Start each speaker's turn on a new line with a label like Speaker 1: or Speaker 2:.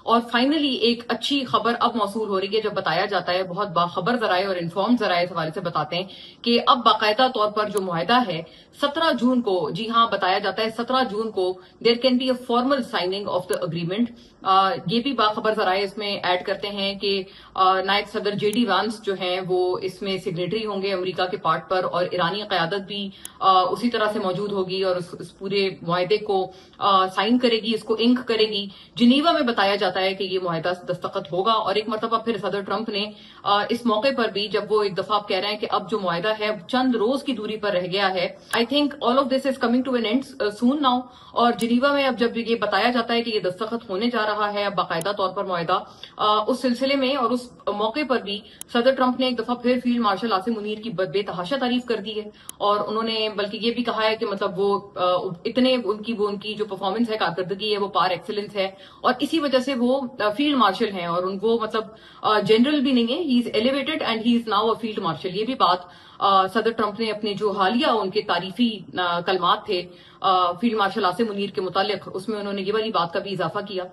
Speaker 1: اور فائنلی ایک اچھی خبر اب موصول ہو رہی ہے، جب بتایا جاتا ہے، بہت باخبر ذرائع اور انفارم ذرائع اس حوالے سے بتاتے ہیں کہ اب باقاعدہ طور پر جو معاہدہ ہے 17 جون کو، جی ہاں بتایا جاتا ہے 17 جون کو there can be a formal signing of the agreement. یہ بھی باخبر ذرائع اس میں ایڈ کرتے ہیں کہ نائب صدر جے ڈی وانس جو ہیں وہ اس میں سگنیٹری ہوں گے امریکہ کے پارٹ پر، اور ایرانی قیادت بھی اسی طرح سے موجود ہوگی اور اس پورے معاہدے کو سائن کرے گی، اس کو انک کرے گی. جنیوا میں بتایا جاتا ہے کہ یہ معاہدہ دستخط ہوگا، اور ایک مرتبہ پھر صدر ٹرمپ نے اس موقع پر بھی، جب وہ ایک دفعہ کہہ رہے ہیں کہ اب جو معاہدہ ہے چند روز کی دوری پر رہ گیا ہے، I think all of this is coming to an end soon now. اور جنیوا میں اب جب یہ بتایا جاتا ہے کہ یہ دستخط ہونے جا رہا ہے اب باقاعدہ طور پر معاہدہ، اس سلسلے میں اور اس موقع پر بھی صدر ٹرمپ نے ایک دفعہ پھر فیلڈ مارشل عاصم منیر کی بے تحاشا تعریف کر دی ہے، اور انہوں نے بلکہ یہ بھی کہا ہے کہ مطلب وہ اتنے ان کی جو پرفارمنس ہے، کارکردگی ہے، وہ پار ایکسلنس ہے، اور اسی وجہ سے وہ فیلڈ مارشل ہیں، اور ان کو مطلب جنرل بھی نہیں ہے، he is elevated and he is now a field marshal. یہ بھی بات صدر ٹرمپ نے اپنے جو حالیہ ان کے تعریفی کلمات تھے فیلڈ مارشل عاصم منیر کے متعلق، اس میں انہوں نے یہ والی بات کا بھی اضافہ کیا.